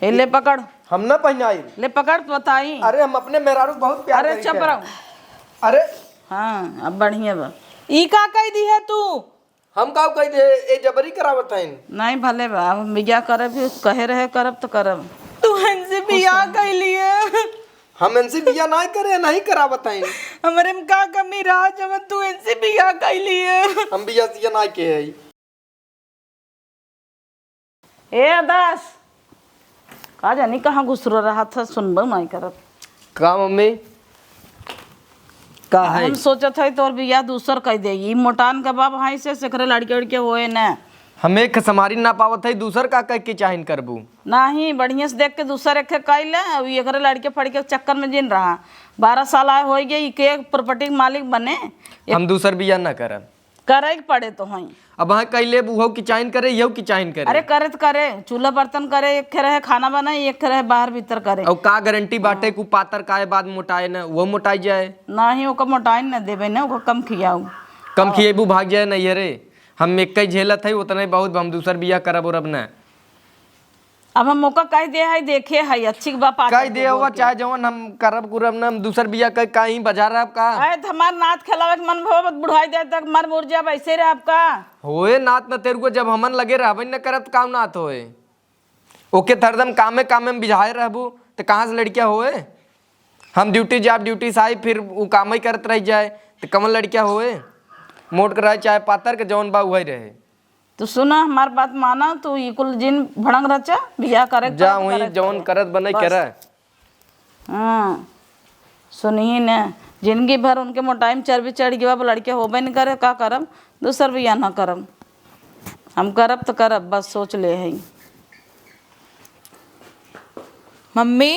हे ले पकड़। हम ना पहनाई। ले पकड़ बताई। अरे हम अपने मेहरारू बहुत प्यार अरे चुप रहो। अरे हाँ अब बढ़िया बा। ई का कह दी है तू? हम का कह दे ए जबरी करावत है। नहीं भले बा अब बिया करे भी कहे रहे करब तो करब। तू इनसे बियाह कर लिए? हम इनसे बिया नहीं करे नहीं करावत है। हमारे में का कमी रहा जब तू इनसे बियाह कर लिए? हम बिया सिया नहीं के है। ए आदास का जानी कहाँ घुसरो रहा था सुनबो नहीं करब। का मम्मी का है? हम सोचत है तोर बिया दूसर कह देगी मोटान के बाप हाई से सेखरे लड़के उड़के होए न हमें खसमारी ना पावत है दूसर का कह के चाहिन करबू नहीं बढ़िया से देख के दूसर एक कह ले अब एकरे लड़के फड़ के चक्कर में जिन रहा 12 साल आए हो गए के प्रॉपर्टी के मालिक बने। हम दूसर बिया ना करब। करे के पड़े तो हई अब हाँ कैले बुहो की चाहिन करे यहो की चाहिन करे। अरे करे तो करे चूल्हा बर्तन करे एक रहे खाना बनाए एक रहे बाहर भीतर करे। और का गारंटी बाटे को पातर काहे बाद मोटाए ना वो मोटाई जाए। नहीं ओका मोटाई न देवे न ओका कम खियाऊ। कम खिएबू भाग जाए नहीं अरे हम एक ही झेलत है उतना ही बहुत हम दूसर बिया करब और अब ना। अब हम मौका कह दे है देखे है अच्छी बात कह दे हुआ चाहे जवन हम करब कुरब ना हम दूसर बिया कह कहीं बाजार आपका अरे हमार नाथ खेलावे के मन भव बुढ़ाई दे तक मर मुर जाब ऐसे रे आपका होए नात न तेरे को जब हमन लगे रहबे न करत काम नात होए ओके थरदम काम में बिझाए रहबू तो कहाँ से लड़कियां होए। हम ड्यूटी जाब ड्यूटी से आई फिर वो काम ही करत रह जाए तो कमन लड़कियां होए। मोट कर रहे चाहे पातर के जवन बा वही रहे। तो सुना हमार बात माना तू ये कुल जिन भड़ंग रचा बियाह करे जा वही जवन करत बने करे। हाँ सुनिए न जिंदगी भर उनके मोटाई में चर्बी चढ़ गई अब लड़के होबे नहीं करे का करब दूसर बियाह ना करब। हम करब तो करब बस सोच ले है। मम्मी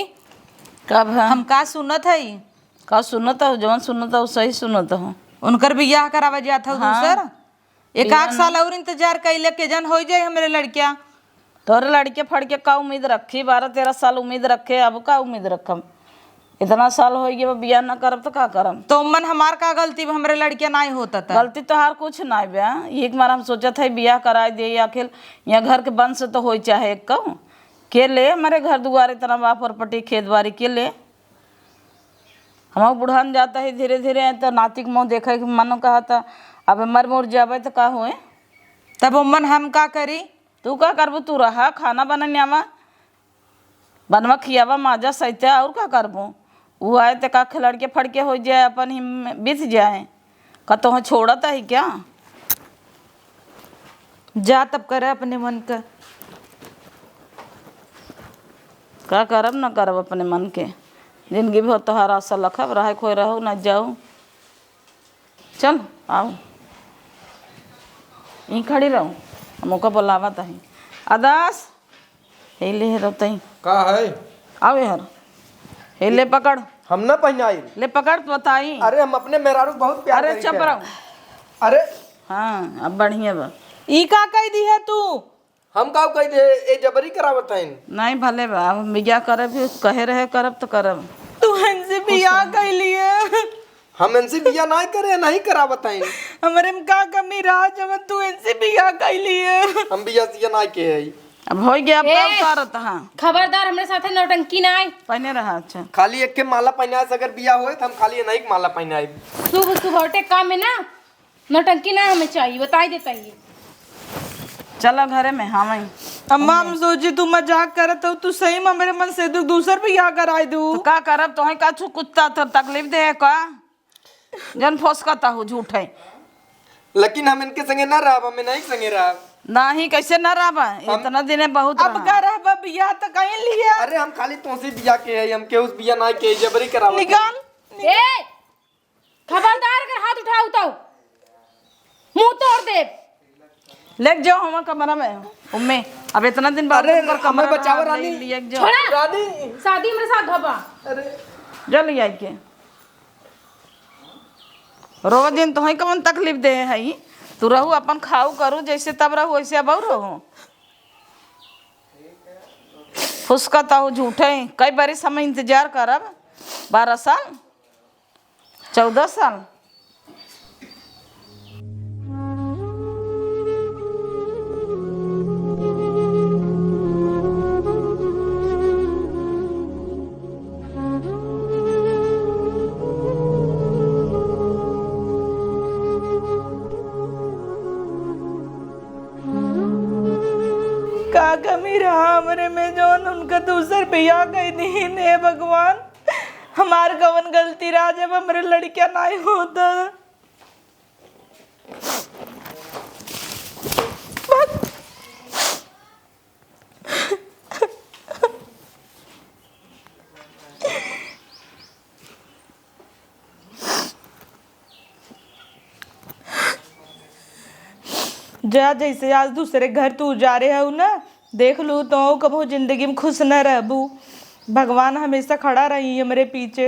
कब है हम का सुनत है? का सुनत हो जवन सुनत हो सही सुनत हो। उनकर बियाह करावा जात हो दूसर एक आध साल और इंतजार कैले के जन हो जाए हमारे लड़किया। तोरे लड़के फड़ के का उम्मीद रखी 12-13 साल उम्मीद रखे अब का उम्मीद रखम इतना साल हो गया बियाह ना करब तो का करम। तो मन हमार का गलती हमारे लड़किया नहीं होता था। गलती तो हार कुछ ना बया एक बार हम सोचत है बियाह करा दे आखिर यहाँ घर के बंद से तो हो चाहे एक कहूँ के ले हमारे घर दुआर इतना बा प्रॉपर्टी खेत बाड़ी के ले हम बुढ़ान जाता है धीरे धीरे तो नातिक मुँह देखे के मनो कहा था अब मर मुर जाबे तो का हुए। तब मन हम का करी? तू का करबू तू रहा खाना बनावा बनवा खियावा माजा सहित और का करबू वो आए तो का खिलड़ के फड़ के हो जाए अपन ही बीत जाए का तो छोड़ता है क्या। जा तब करे अपने मन का करब ना करब अपने मन के जिंदगी भी हो तोहार आशा लखब रहे खोए रहो न जाओ। चल आओ यहीं खड़ी रहो हमको बोलावा तही आदास हे ले रहते का है आओ यार हे ले पकड़। हम ना पहनाई। ले पकड़ बताई। अरे हम अपने मेहरारू बहुत प्यार अरे चुप रहो। अरे हाँ अब बढ़िया बा। ई का कह दी है तू? हम का कह दे ए जबरी करावत है। नहीं भले बा अब बिया करे भी कहे रहे करब तो करब। तू इनसे बियाह कर लिए? हम इनसे बिया नहीं करे नहीं करावत है। हमारे में का कमी रहा जब तू इनसे बियाह कर लिए? हम बिया सिया नहीं के है। अब हो गया अब उतारत। हाँ खबरदार हमरे साथे नौटंकी ना आए। पहने रहा अच्छा खाली एक के माला पहनाए अगर बिया होए तो हम खाली नहीं के माला पहनाए। शुभ सुबह काम में ना नौटंकी ना हमें चाहिए बताई देता ही। चलो घरे में हाँ वही अम्मा हम सोची तू मजाक करत हो तू सही में मेरे मन से दूसर बियाह कराई दू। तो का करब तो का छू कुत्ता तो तकलीफ दे का जन फोसकता हो झूठ है। लेकिन हम इनके संगे ना रह हमें नहीं संगे रह नहीं कैसे न रहा इतना दिन बहुत अब का रहा बियाह तो कहीं लिया। अरे हम खाली तुमसे बिया के है हम के उस बिया ना के जबरी करावत। निकाल ए खबरदार अगर हाथ उठाऊ तो मुंह तोड़ दे। लेक जाओ हम कमरा में उम्मे अब इतना दिन बाद अरे पर कमरा हमें बचाओ रानी। लिए जाओ छोड़ा रानी शादी मेरे साथ धोबा। अरे जल आई के रोज दिन तो कौन तकलीफ दे है तू रहू अपन खाऊ करू जैसे तब रहू वैसे अब रहू फुसकता हो झूठे कई बारी समय इंतजार करब 12 साल 14 साल। उम्र में जौन उनका दूसर बियाह कई दीन है भगवान। हमार कवन गलती रहा जब हमारे लड़कियां नहीं होता। जा जैसे आज दूसरे घर तू जा रहे हो ना, देख लू तो कबो जिंदगी में खुश न रहबू। भगवान हमेशा खड़ा रही है मेरे पीछे।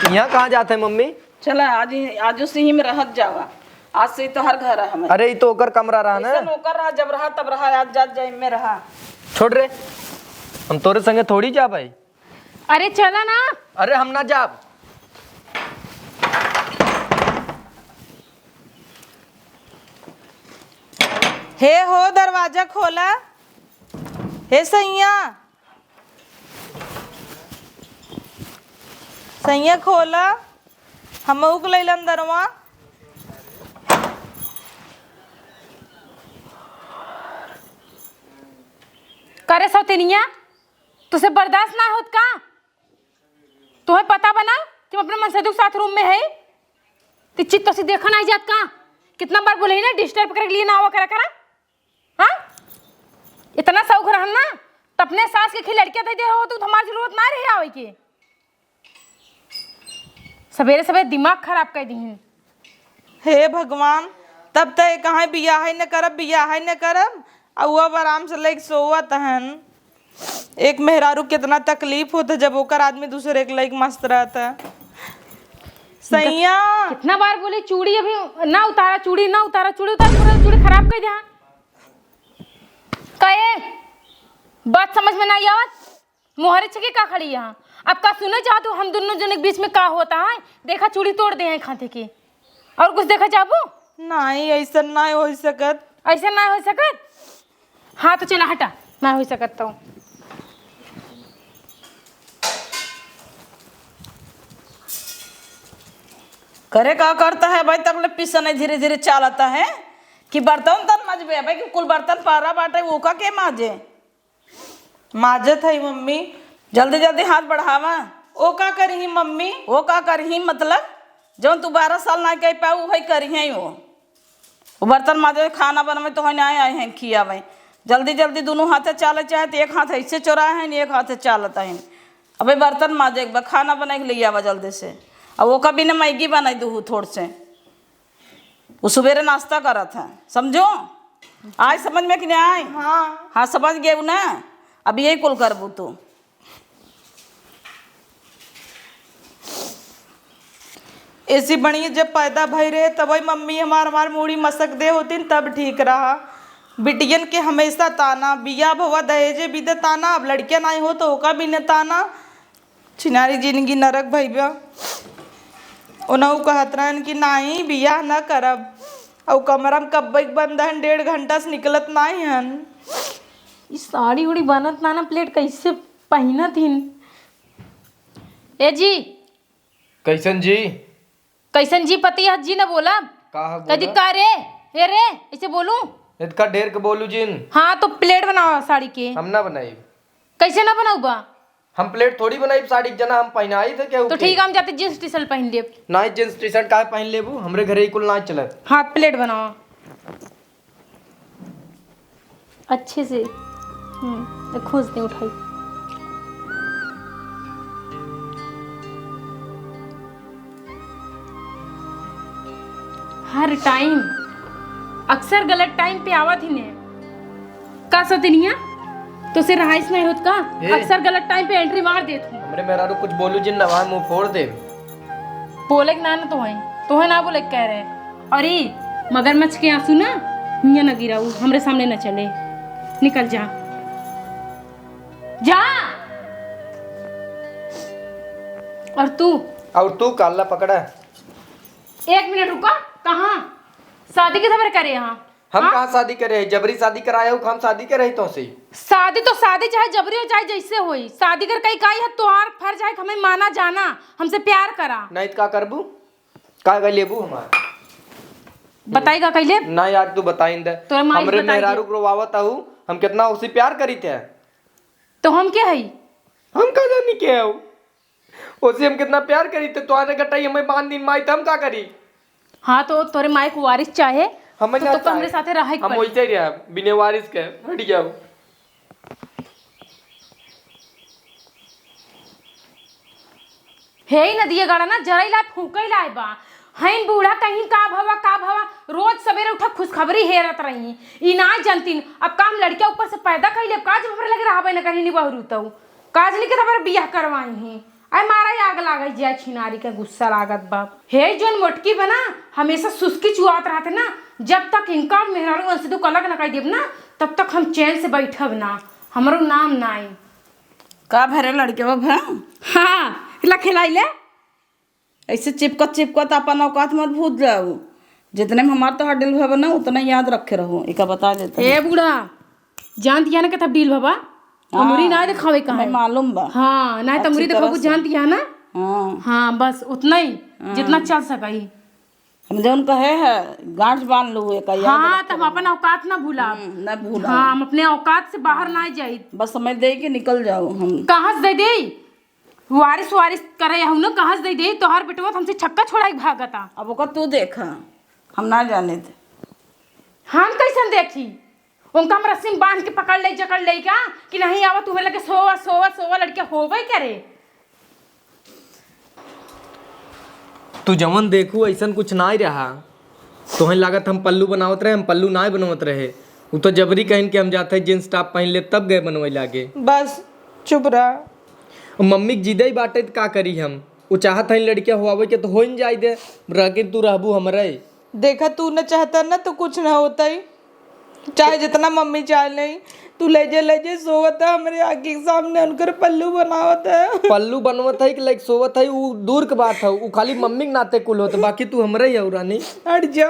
यहाँ कहाँ जाते हैं मम्मी? चला आज से ही में रहत जावा। आज से ही तो हर घर है हमें। अरे ये तो ओकर कमरा रहा ना। नौकर रहा, जब रहा तब रहा, आज जा जाए में रहा। छोड़ रे, हम तोरे संगे थोड़ी जा भाई। अरे चला ना। अरे हम ना जा। हे हो दरवाजा खोला। हे सैया, सैया खोला। हम उक लैलन दरवा। करे सौतेनिया, तुझसे बर्दाश्त ना होत का? तुम्हें पता बना कि हम अपने मनसदुक साथ रूम में है। चित तो सी देखा नहीं जात का? कितना बार बोले ना डिस्टर्ब करे के लिए ना आवा करा करा। हाँ, इतना शौक रहन ना तो अपने सास के खिलड़कियां दे दे हो तो हमारी जरूरत ना रही आवे की। सवेरे सवेरे दिमाग खराब कर दी। हे भगवान, तब तक कहाँ बियाह न करब, बियाह न करब। अब अब आराम से लेके सोवत हन। एक मेहरारू कितना तकलीफ होता जब ओकर आदमी दूसरे के लाइक मस्त रहता। सैया, कितना बार बोले चूड़ी अभी ना उतारा, चूड़ी ना उतारा, चूड़ी उतार, पूरा चूड़ी खराब कर दिया। कहे बात समझ में नहीं आवत। मुहरे छके का खड़ी यहाँ। अब का सुने चाह तो हम दोनों जन के बीच में का होता है। देखा चूड़ी तोड़ दे हैं खाते के। और कुछ देखा चाहबू? नहीं ऐसा नहीं हो सकत। ऐसे ना हो सकत। हाँ तो चला हटा, ना हो सकता हूँ। करे का करता है भाई, तक पीसा नहीं धीरे धीरे चालता है कि बर्तन तन मजबे भाई कि कुल बर्तन पारा बाटे वो का के माजे माजत है मम्मी। जल्दी जल्दी हाथ बढ़ावा। ओ का करही मम्मी? वो का करही मतलब जो तू 12 साल ना कह पाऊ वही करी है। वो बर्तन माजे, खाना बनवे तो नहीं आए हैं खियावे। जल्दी जल्दी दोनों हाथे चाले चाहे तो एक हाथ ऐसे चोराए हैं, एक हाथ चालता है। अब बर्तन माजे एक बार खाना बना के ले आवा जल्दी से। अब वो कभी ने मैगी बनाई दू थोड़ से। वो सवेरे नाश्ता करा था, समझो? आज समझ में कि नहीं आए? हाँ हाँ समझ गए ना। अब यही कुल करबू तू। ऐसी बड़ी जब पैदा भई रहे तब वही मम्मी हमार मूड़ी मसक दे होती तब ठीक रहा। बिटियन के हमेशा ताना, बिया भवा दहेजे भी दे ताना। अब लड़कियां नहीं हो तो ओका भी न ताना। छिनारी जिंदगी नरक भैया। उनहु कहत रहन कि नहीं बियाह न करब। और कमरा में कब बंद हन, 1.5 घंटा से निकलत नहीं हन। इस साड़ी उड़ी बनत ना प्लेट कैसे पहनत हिन। ए जी, कैसन जी? कैसन जी पति है जी ना बोला। कदी का रे ए रे ऐसे बोलूं? इतना ढेर के बोलू जिन। हाँ तो प्लेट बनाओ साड़ी के। हम ना बनाई। कैसे ना बनाऊ बा? हम प्लेट थोड़ी बनाई साड़ी जना हम पहनाई थे क्या? तो ठीक है हम जाते जींस टी शर्ट पहन लेब। नहीं जींस टी शर्ट काहे पहन लेबू? हमरे घरे कुल ना चलत। हाँ प्लेट बनाओ अच्छे से। खोज दे उठाई। हर टाइम अक्सर गलत टाइम पे आवत ही ने का सतनिया तो से रहाइश नहीं होत का? अक्सर गलत टाइम पे एंट्री मार देत हूं। हमरे मेरा रो कुछ बोलू जिन नवा मुंह फोड़ दे। बोले ना ना तो है ना बोले कह रहे। अरे मगरमच्छ के आंसू ना हिया ना गिराऊ, हमरे सामने ना चले। निकल जा जा। और तू काला पकड़ा। 1 मिनट रुका। कहाँ शादी के खबर करे यहाँ? हम कहाँ शादी करे? जबरी शादी कराया हम शादी करे तो से। शादी तो शादी चाहे जबरी हो चाहे जैसे होई, शादी कर कई काई है तोहार फर्ज है हमें माना जाना, हमसे प्यार करा। नहीं तो का करबू? का गई लेबू हमार बताएगा कैले ना यार तू बताइन दे तोरा माई हमरे बताई मेहरारू को रोवावत हूँ हम कितना उसे प्यार करी थे तो हम क्या है हम का जानी के हो उसे हम कितना प्यार करी थे तो आने कटाई हमें बांध दिन माई तो हम का करी हाँ तो तोरे माई को वारिस चाहे हमें तो हमरे साथे रहे हम वैसे ही रहा बिना वारिस के हट जाओ हे नदिया गाड़ा ना जरैला फूकैला बा हईन बूढ़ा कहीं का भवा रोज सवेरे उठा खुशखबरी हेरत रही ई ना जानतीन अब काम लड़किया ऊपर से पैदा कैले काज भरे लगे रहबे न कहीं बहरू तो काज नहीं के तबर बियाह करवाई है आई मारा आग लागई जाए छिनारी के गुस्सा लागत बाप हे जोन मोटकी बना हमेशा सुस्की चुआत रहते ना जब तक इनका मेहरारू वंश दुख अलग न कर देब ना तब तक हम चैन से बैठब ना हमारो नाम ना आई का भरे लड़के बाबा हाँ ला खिलाइले ऐसे चिपकत अपन औकात मत भूल जाओ जितने में हमार तो हडिल भव ना उतना याद रखे रहो इका बता देता ए बूढ़ा जान दिया ना के तब डील बाबा तमुरी ना दिखावे कहाँ हमें मालूम बा हाँ ना तमुरी अच्छी दिखाबू तरह से। जान दिया ना हाँ हाँ बस उतना ही जितना चल सकाई हम जो उनका है गांठ बांध लो एक याद हाँ तब अपन औकात ना भूला न भूला हाँ हम अपने औकात से बाहर ना जाई बस समय दे के निकल जाओ हम कहाँ से दे दे वारिस वारिस करे हूँ ना कहाँ से दे तोहर बेटवा हमसे छक्का छोड़ा भागता अब ओका तू देखा हम ना जाने थे हम कैसन देखी उनका हम रस्सी में बांध के पकड़ ले जकड़ ले का कि नहीं आवा तुम्हें लगे सोवा लड़के होवे करे तू जमन देखू ऐसा कुछ ना ही रहा तोहन लागत हम पल्लू बनावत रहे हम पल्लू ना बनवत रहे वो तो जबरी कहन के हम जाते जींस टॉप पहन ले तब गए बनवे लागे बस चुप रहा। मम्मी के जिदे ही बाटे तो का करी हम वो चाहत है लड़किया हुआवे के तो हो ही जाए दे रह तू रहबू हमरे देखा तू न चाहता ना तो कुछ ना होता ही चाहे जितना मम्मी चाहे नहीं तू ले जे सोवत है हमारे आँखी के सामने उनकर पल्लू बनावत है। पल्लू बनवत है कि लाइक सोवत है वो दूर के बात है वो खाली मम्मी के नाते कुल होते बाकी तू हमरे ही हो रानी हट जा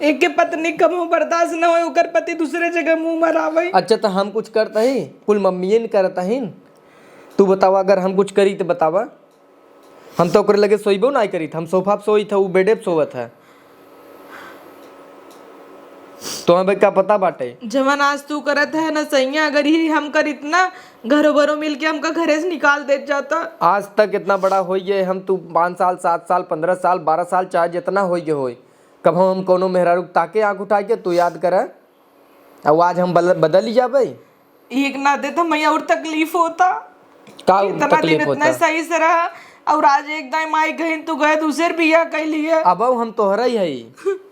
एक के पत्नी का मुंह बर्दाश्त न हो ओकर पति दूसरे जगह मुंह मरावे। अच्छा तो हम कुछ करता ही कुल मम्मी ने करता ही तू बतावा अगर हम कुछ करी तो बतावा हम तो ओकरे लगे सोईबो ना करी हम सोफा पे सोई था वो बेडे पे सोवत है तो हमें क्या पता बाटे जवन आज तू करत है ना सही अगर ही हम करित ना घरों भरों मिल के हमका घरे से निकाल दे जाता। आज तक इतना बड़ा हो गए हम तू 5 साल 7 साल 15 साल 12 साल चाहे जितना हो गए हो कब हम कोनो मेहरारू ताके आँख उठा के तू याद कर अब आज हम बदल ही जाबे एक ना दे तो मैं और तकलीफ होता का इतना दिन तकलीफ इतना होता सही से रहा और आज एकदम माई गई तू गए दूसरे बिया कह लिए। अब हम तोहरा ही है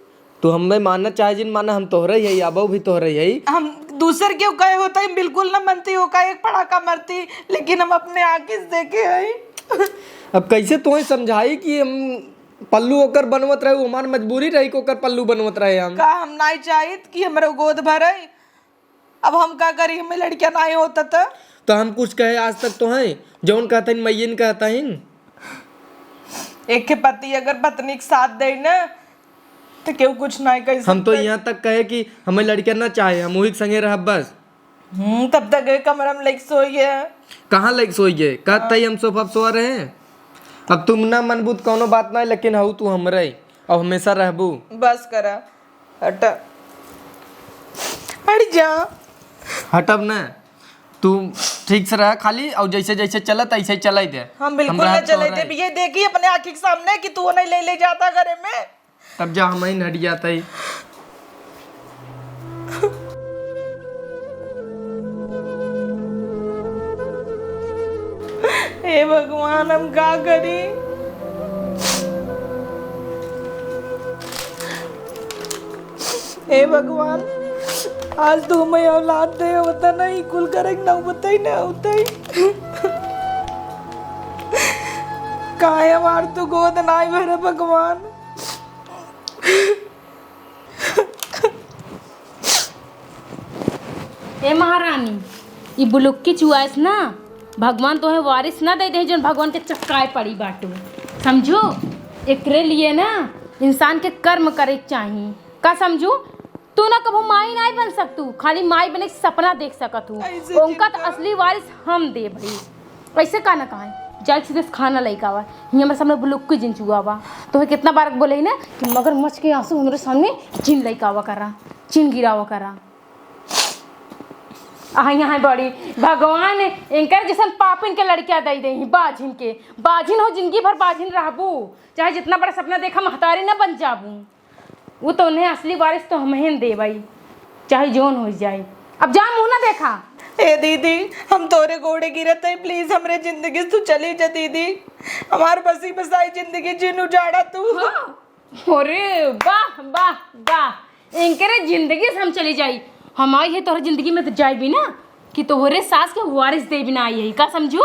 तू हमें मानना चाहे जिन माना हम तोहरा ही है अब भी तोहरा ही है हम दूसर क्यों कहे होता है बिल्कुल ना मनती हो का एक पड़ाका मरती लेकिन हम अपने आँखी से देखे है। अब कैसे तुम्हें समझाई कि हम पल्लू होकर बनवत रहे हमार मजबूरी रही कि ओकर पल्लू बनवत रहे हम का हम नहीं चाहिए कि हमारे गोद भरे अब हम का करी हमें लड़कियां नहीं होता था तो हम कुछ कहे आज तक तो है जौन कहता है मैयन कहता है एक के पति अगर पत्नी के साथ दे ना तो क्यों कुछ नहीं कह सकते। हम तो यहाँ तक कहे कि हमें लड़कियां ना चाहे हम वही संगे रह बस तब तक गए कमरा में लेके सोई है। कहाँ लग सोई गए कहता ही हम सोफा सो रहे हैं अब तुम ना मनबूत कोनो बात नहीं लेकिन हऊ तू हमरे और हमेशा रहबू बस करा हट हट जा हटब ना तू ठीक से रह खाली और जैसे जैसे चलत ऐसे चलाई दे हम बिल्कुल रह न तो चले रहे। थे ये देखी अपने आँखी के सामने कि तू नहीं ले जाता घरे में तब जा हम ही हट जाता ही हे भगवान हम क्या करी। हे भगवान आज तू हमें औलाद दे होता नहीं कुल करे ना बताई ना होता ही काहे हमार तू गोद नहीं भरे भगवान। ए महारानी ये बुलुक्की चुआइस ना भगवान तो है वारिस ना दे दे जो भगवान के चक्काए पड़ी बाटू समझो एकरे लिए ना इंसान के कर्म करे के चाहिए का समझू तू ना कभी माई नहीं बन सकतू खाली माई बने के सपना देख सकत हूँ ऐसे उनका तो असली वारिस हम दे भाई ऐसे का ना कहा जाए सीधे से खाना लेके आवा। हियाँ हमारे सामने बुलुक के जिन चुआ बा। तो कितना बार बोले ना कि मगरमच्छ के आंसू हमारे सामने चिन लेके आवा करा, चिन गिरावा करा। यहाँ बड़ी भगवान इनकर जैसन पापिन के लड़कियां दे दे बाजिन के। बाजिन हो जिंदगी भर बाजिन रहबू, चाहे जितना बड़ा सपना देखा महतारी ना बन जाबू। वो तो उन्हें असली वारिस तो हम ही दे भाई, चाहे जोन हो जाए। अब जा मुँह ना देखा। ए दीदी हम तोरे गोड़े गिरत है, प्लीज हमरे जिंदगी से तू चली जा दीदी। हमार बसी बसाई जिंदगी जिन उजाड़ा तू। अरे वाह वाह वाह, इनके जिंदगी से हम चली जाई। हम आई है तोहर जिंदगी में तो जाए भी ना कि तोहरे सास के वारिस दे भी ना आई है का समझू।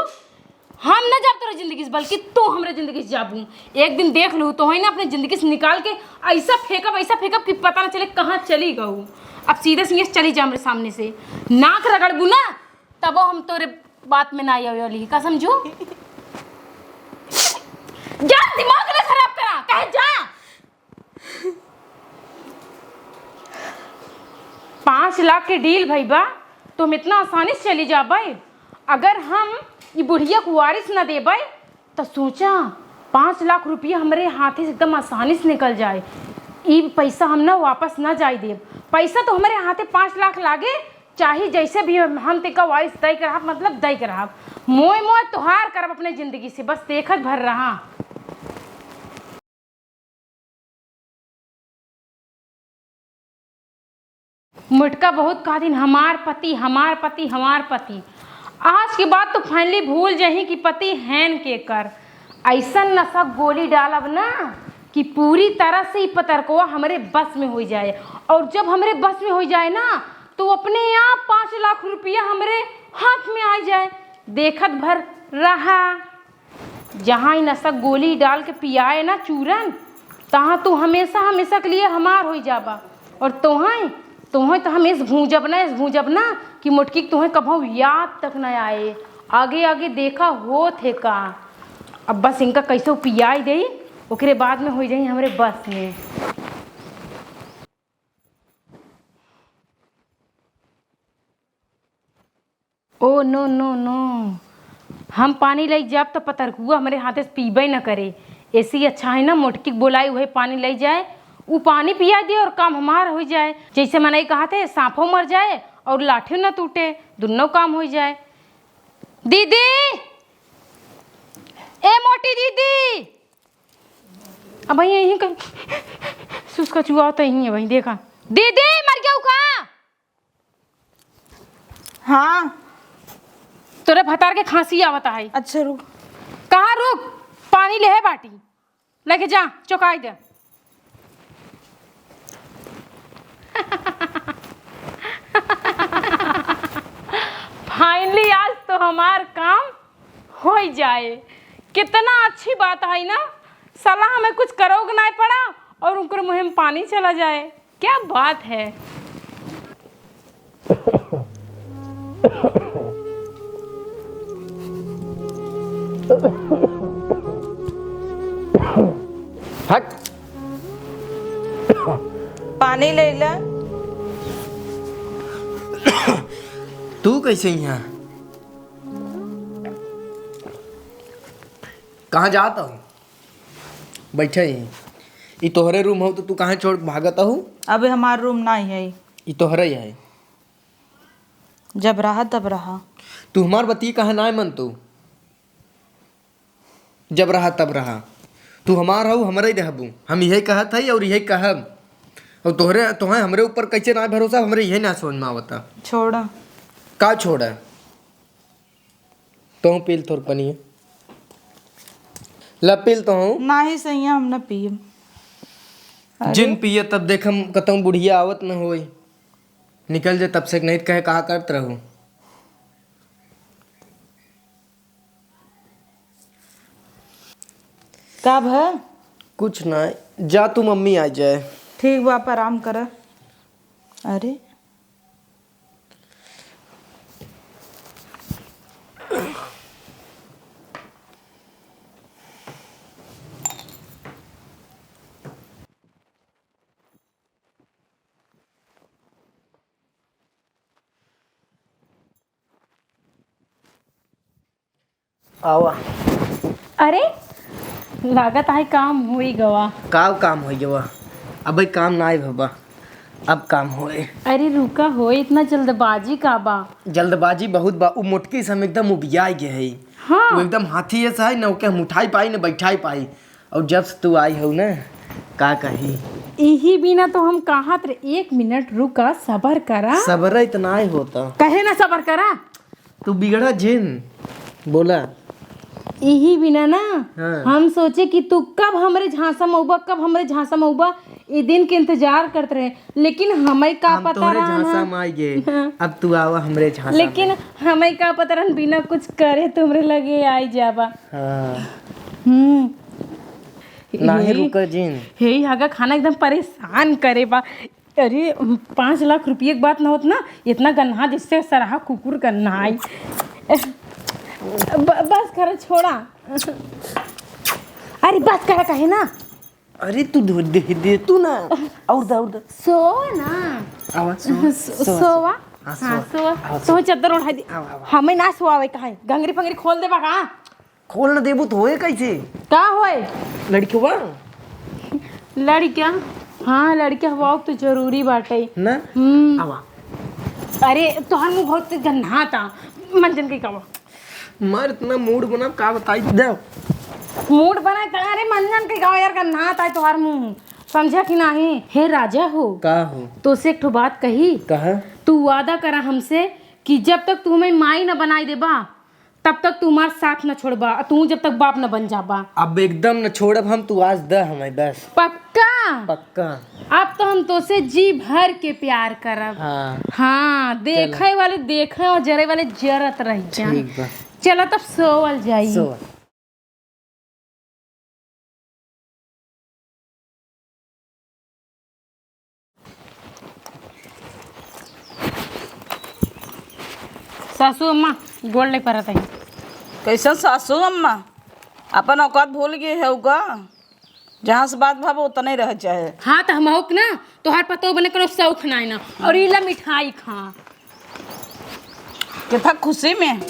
हम ना जाब तोहर जिंदगी से, बल्कि तू हमरे जिंदगी से जाबू। एक दिन देख लू तो है ना अपने जिंदगी से निकाल के ऐसा फेंकब कि पता ना चले कहाँ चली गऊ। अब सीधे सीधे चली जा हमरे सामने से, नाक रगड़बू ना तब हम तोरे बात में ना आई का समझू। जा दिमाग ना खराब करा, कहे जा। 5 लाख के डील भाई बा, तुम इतना आसानी से चली जा भाई। अगर हम ये बुढ़िया को वारिस ना दे भाई तो सोचा 5 लाख रुपया हमारे हाथ से एकदम आसानी से निकल जाए। ये पैसा हम ना वापस ना जाए दे। पैसा तो हमारे हाथे 5 लाख लागे, चाहे जैसे भी हम तेका वारिस दई कर मतलब दई कर मोय मोय तोहार करब अपने जिंदगी से, बस देखत भर रहा। मुटका बहुत कहा दिन हमार पति हमार पति हमार पति। आज के बाद तो फाइनली भूल जाही कि पति हैन के कर। ऐसा नशा गोली डालब ना कि पूरी तरह से ही पतरकोआ हमारे बस में हो जाए। और जब हमारे बस में हो जाए ना तो अपने आप 5 लाख रुपया हमारे हाथ में आ जाए, देखत भर रहा। जहाँ ही नशा गोली डाल के पियाए ना चूरन, तहाँ तू हमेशा हमेशा के लिए हमार हो जाबा। और तुम्हें तो हम भूजब ना कि मुटकी तुम्हें कभू याद तक न आए। आगे आगे देखा हो थे का। अब बस इनका कैसे पियाई दे, ओकरे बाद में हो जाए हमारे बस में। ओ नो नो नो, हम पानी ले जाब तो पतरकुआ हमारे हाथे से पीबे न करे। ऐसे ही अच्छा है ना मुटकी बोलाई वही पानी ले जाए, वो पानी पिया दे और काम हमार हो जाए। जैसे मैंने कहा थे सांपों मर जाए और लाठी न टूटे, दोनों काम हो जाए। दीदी, ए मोटी दीदी, अब भाई यहीं कहीं सुसका चुआ तो यहीं है भाई। देखा दीदी मर गया का? हाँ तोरे भतार के खांसी आवता है। अच्छा रुक। कहाँ रुक, पानी ले है बाटी लेके जा, चौकाई दे। फाइनली आज तो हमार काम हो जाए। कितना अच्छी बात है ना, साला हमें कुछ करोग नहीं पड़ा और उनके मुँह में पानी चला जाए। क्या बात है। हट, पानी ले ले। तू कैसे यहाँ? कहाँ जाता हूँ? बैठे ही। ये तोहरे रूम हो तो तू कहाँ छोड़ भागता हूँ? अबे हमार रूम ना ही है। ये तोहरा ही है। जब रहा तब रहा। तू हमार बती कहा ना मन तू? जब रहा तब रहा। तू हमार हो हमारा ही रहबू। हम यही कहत है और यही कहब। और तोहरे हमरे ऊपर कैसे ना भरोसा, हमरे यही ना समझ में आवता। छोड़। का छोड़ा? तो पील थोड़ पनी लपील तो हूँ ना ही सही हम न पिए। जिन पिए तब देखम कतम बुढ़िया आवत न होई, निकल जे तब से नहीं कहे कहा करत रहूं। कब है? कुछ ना, जा तू मम्मी आ जाए। ठीक बाप आराम कर। अरे आवा। अरे लागत है काम हो ही गवा। का काम हो गया? अब भाई काम ना आए बाबा, अब काम होए। अरे रुका हो, इतना जल्दबाजी का बा? जल्दबाजी बहुत बा। उ मोटकी से हम एकदम उबिया गए है। हाँ। वो एकदम हाथी ऐसा है ना, ओके हम उठाई पाई ना बैठाई पाई। और जब से तू आई हो ना, का कही यही बिना तो हम कहा थे। 1 मिनट रुका, सबर करा। सबर इतना ही होता। कहे ना सबर करा। तू बिगड़ा जिन बोला। यही बिना ना हाँ। हम सोचे कि तू कब हमरे झांसा में उबा, कब हमरे झांसा में उबा, ये दिन के इंतजार करते रहे। लेकिन हमें का हम पता तोहरे रहा झांसा ना। में आई गए, अब तू आवा हमरे झांसा में। लेकिन हमें का पता रहा बिना कुछ करे तुमरे लगे आई जाबा। हाँ। हम्म। नाही रुका जिन। हे आगा खाना एकदम परेशान करे बा। अरे 5 लाख रुपये की बात ना होत ना, इतना गन्हा जिससे सराहा कुकुर गन्हा आई। बस करा, छोड़ा। अरे बस करा कहे ना। अरे तू दे तू ना। और दा सो ना। आवाज सोवा। हाँ, हाँ सोवा। सोवा। सो चादर उठा दी। हमें ना सोआवे कहा, गंगरी फंगरी खोल दे बा का। खोल ना देबू तो होए कैसे? का होए? लड़कियों लड़कियां? हाँ लड़कियां हुआ तो जरूरी बाटे ना। हम्म। आवा। अरे तोहर मुंह बहुत गन्हा था, मंजन के कवा। मर इतना मूड बना, का बताई दे। मूड बना था। अरे मंजन के गाँव यार गन्हा था तोहर मुंह, समझा कि नहीं? हे राजा हो, का हो? तो से एक ठो बात कही। कहा? तू वादा करा हमसे कि जब तक तू हमें माई न बनाई देबा तब तक तू हमार साथ न छोड़बा, तू जब तक बाप न बन जाबा। अब एकदम न छोड़ब हम, तू आज दे हमें बस। पक्का? पक्का। अब तो हम तो से जी भर के प्यार करब। हाँ हाँ, देखे वाले देखे और जरे वाले जरत रह जा। ठीक बा। चलो तब सोवल जाई। सो सासू अम्मा गोड़ ले परत है। कैसन सासू अम्मा अपन औकात भूल गए है का? जहाँ से बात भाव उतना ही रह चाहे। हाँ तो हम ना तोहार पतो बने कोनो शौक ना ना, और इला मिठाई खा। कितना खुशी में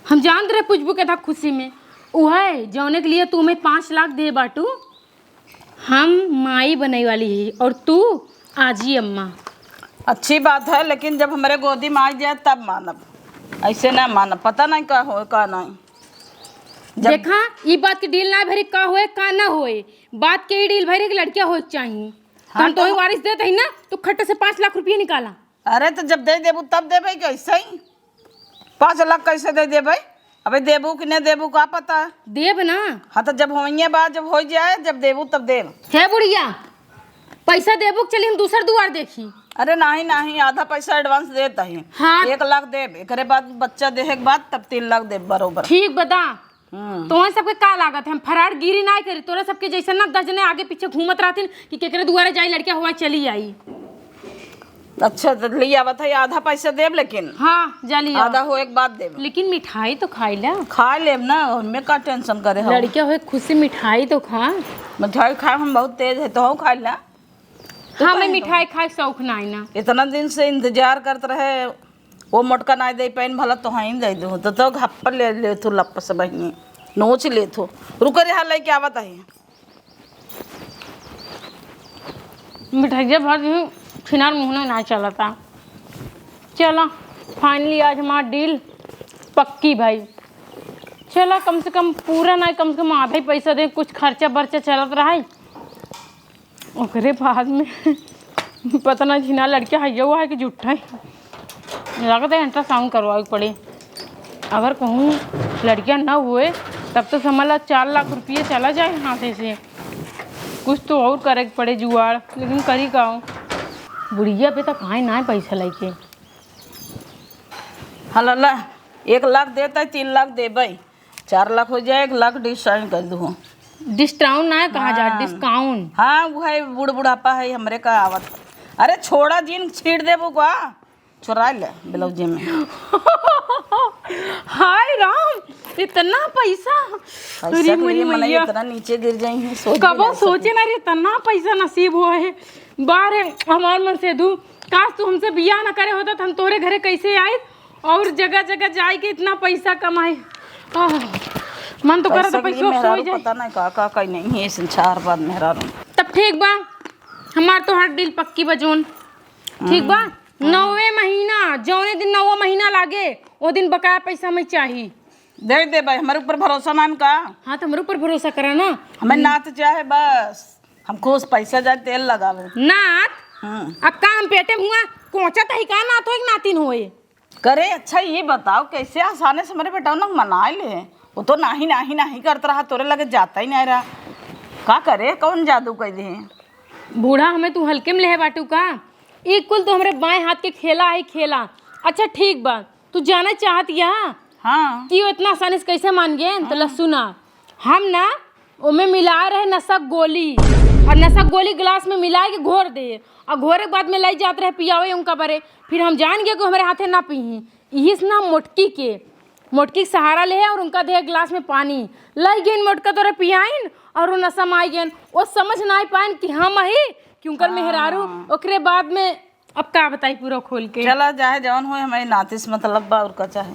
हम जान रहे पुछबू के था खुशी में। उहे जौने के लिए तुम्हें 5 लाख दे बाटू, हम माई बनने वाली है और तू आजी अम्मा। अच्छी बात है, लेकिन जब हमारे गोदी में आ जाए तब मानब, ऐसे ना मानब। पता नहीं का हो का नहीं। देखा ये बात की डील ना भरी का होए का ना होए, बात के ही डील भरी कि लड़कियां हो चाहिए। हाँ, हम तो ही वारिस देते ही ना, तो खट्टे से 5 लाख रुपये निकाला। अरे तो जब दे देबू तब देबे कैसे ही? 5 लाख कैसे दे देबे? अबे देबू कि नहीं देबू का पता। देब ना। हाँ तो जब होइए बात, जब हो जाए, जब देबू तब देब। है बुढ़िया, पैसा देबू चली हम दूसर दुआर देखी। अरे नहीं नहीं, आधा पैसा एडवांस देता ही। हाँ। 1 लाख देब, एकरे बाद बच्चा देहे के बाद तब 3 लाख देब बरोबर। ठीक बता। तुम्हारे सबके का लागत है? हम फरार गिरी ना करी तोरा सबके जैसे ना 10 जने आगे पीछे घूमत रहती कि केकरे दुआरे जाई लड़किया हुआ चली आई। अच्छा तो लिया बता, आधा पैसा देब, लेकिन हाँ जाली आधा हो एक बात देब। लेकिन मिठाई तो खाई ला। खा लेब ना, उनमें का टेंशन करे हम। लड़किया हुए खुशी मिठाई तो खा। मिठाई खाए हम बहुत तेज है, तो हम खा ला। हाँ मैं मिठाई खाए शौक ना आई ना। इतना दिन से इंतजार करते रहे, वो मोटका ना दे पैन भला तो हाँ दे दू तो घप्पा ले थो लप से बहनी नोच ले थो। रुक रहा लेके आवत है। मिठाई भर फिनार मुँह ना चला था। चला फाइनली आज हमारा डील पक्की भाई। चला कम से कम पूरा ना, कम से कम आधा ही पैसा दे, कुछ खर्चा बर्चा चलत रहा है। ओकरे बाद में पता ना झिना लड़किया है हुआ है कि झूठा है। लगता है अल्ट्रासाउंड करवाई पड़े। अगर कहूँ लड़कियां ना हुए तब तो समझ ला 4 लाख रुपये चला जाए हाथे से। कुछ तो और करे पड़े जुआड़, लेकिन करी का बुढ़िया पे तो कहाँ ना पैसा लेके। हाँ ला 1 लाख देता है, 3 लाख देबे, 4 लाख हो जाए, 1 लाख डिस्काउंट कर दूँ। डिस्काउंट ना कहा जा, डिस्काउंट। हाँ वो है, बूढ़ बुढ़ापा है हमरे का आवत। अरे छोड़ा जीन छीट देबू का, चुरा ले ब्लाउजे में। हाय राम, इतना पैसा। पैसा के लिए मने इतना नीचे गिर जाएंगे। कबो सोचे ना रे इतना पैसा नसीब हुआ है। बारे हमार मन से दू, काश तू हमसे बियाह ना करे होता तो हम तोरे घरे कैसे आए और जगह जगह जाए के इतना पैसा कमाए। मन तो करे तो पैसा के लिए पैसा हो मेहरारू जाए। पता नहीं का कहीं नहीं है संसार बाद मेहरारू। तब ठीक बा, हमार तो हर डील पक्की बजून। ठीक बा, 9वें महीना जौने दिन 9वां महीना लागे वो दिन बकाया पैसा हमें चाहिए। दे दे भाई, हमारे ऊपर भरोसा ना का। हाँ तो हमारे ऊपर भरोसा करा ना। हमें नात चाहे बस, हमको उस पैसा जाए तेल लगावे। नात अब का हम पेटे हुआ कोचा तही का नात हो नातिन होए। करे अच्छा ये बताओ कैसे आसानी से मेरे बेटा ना मना ले। वो तो नाही नाही नाही करता रहा, तोरे लगे जाता ही नहीं रहा। का करे, कौन जादू कर दे। बूढ़ा हमें तू हल्के में ले बाटू का, एक कुल तो हमारे बाएं हाथ के खेला है खेला। अच्छा ठीक बा, तू जाना चाहत या हाँ कि वो इतना आसानी से कैसे मान गए। तो लसुना हम ना उमें मिला रहे नशा गोली, और नशा गोली गिलास में मिला के घोर दे, और घोरे के बाद में लाई जाते रहे पियावे उनका बरे। फिर हम जान गए कि हमारे हाथे ना पी, यही से ना मोटकी के सहारा ले और उनका दे गिलास में पानी लाई गए, मोटका तोरे पियाइन और वो नशा में आई गए। वो समझ ना आई पाइन कि हम ही कि उनकर मेहरारू। ओकरे बाद में अब का बताई पूरा खोल के। चला जाए जवन हो, हमारी नाती से मतलब बा और का चाहे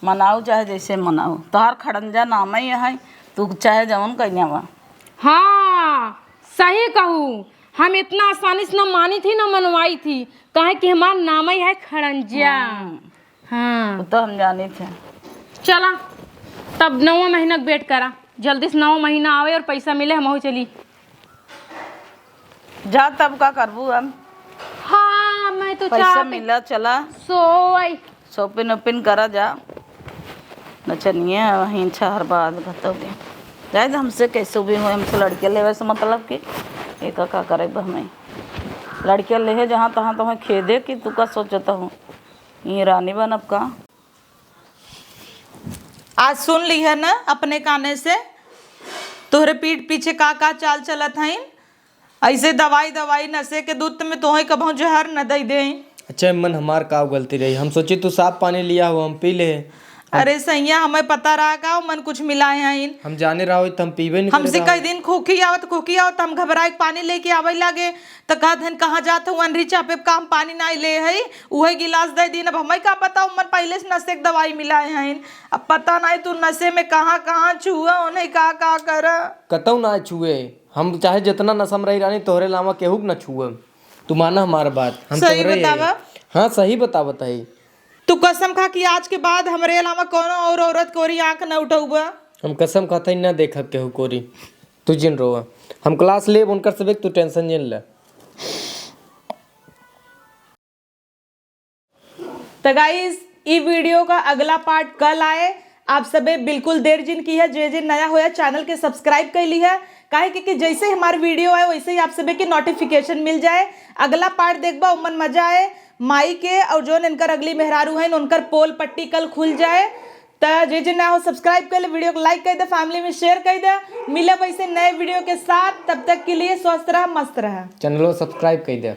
मनाओ चाहे जैसे मनाओ। तोहार खड़ंजा नाम ही है, तू चाहे जवन कन्या बा। हाँ सही कहूँ, हम इतना आसानी से ना मानी थी ना मनवाई थी, कहे कि हमारा नाम ही है खड़ंजा। हाँ वो तो हम जाने थे। चला तब 9वां महीना वेट करा, जल्दी से 9वां महीना आवे और पैसा मिले हम चली। जा तब का करबू हम। हाँ मैं तो पैसा चाहती मिला चला सोई। शॉपिंग वोपिंग करा जा, नचनिए वहीं छहर बाद बतौगे जाए तो हमसे कैसे भी हो। हमसे लड़के ले वैसे मतलब कि एक का करे हमें लड़के ले जहाँ तहाँ तुम्हें खेदे कि तू का सोचता हूँ ये रानी बन अब का। आज सुन ली है ना अपने काने से, तोहरे पीठ पीछे का चाल चलत है। ऐसे दवाई दवाई नशे के दूध में तोहे कभों जहर न दे दे। अच्छा मन हमार का गलती रही, हम सोचे तू साफ पानी लिया हो हम पी ले। अरे सैया हमें पता रहा का मन कुछ मिलाए हैं। हम जाने रहा हो तो हम पीबे नहीं हमसे कई दिन खोखी आवत हम घबराए पानी लेके आवे लागे तो कहत हन कहाँ जात हूँ अनरी चापे का हम पानी ना ले है उहे गिलास दे दिन। अब हमें का पता उमर पहले से नशे के दवाई मिलाए हैं। अब पता नहीं तू नशे में कहाँ कहाँ छुआ उन्हें का कर। कतौ ना छुए, हम चाहे जितना नशा में रही रानी तोहरे लावा केहू ना छुए। तू माना हमार बात, हम सही तोहरे बतावा। हाँ सही बताई। तू कसम खा कि आज के बाद हमरे अलावा कोनो और औरत कोरी आंख न उठौबा। हम कसम खाता ही ना देखा केहू कोरी। तू जिन रोवा, हम क्लास लेब उनकर सबे, तू टेंशन जिन ले। तो गाइस ई वीडियो का अगला पार्ट कल आए। आप सबे बिल्कुल देर जिन की है, जे नया होया चैनल के सब्सक्राइब कर ली है, काहे कि जैसे हमारे वीडियो आए वैसे ही आप सबे के नोटिफिकेशन मिल जाए। अगला पार्ट देखबा उमन मजा आए। माई के और जो इनकर अगली मेहरारू है उनकर पोल पट्टी कल खुल जाए। तो जे नया हो सब्सक्राइब कर ले, वीडियो को लाइक कर दे, फैमिली में शेयर कर दे। मिले वैसे नए वीडियो के साथ, तब तक के लिए स्वस्थ रहा मस्त रहा। चैनल सब्सक्राइब कर दे।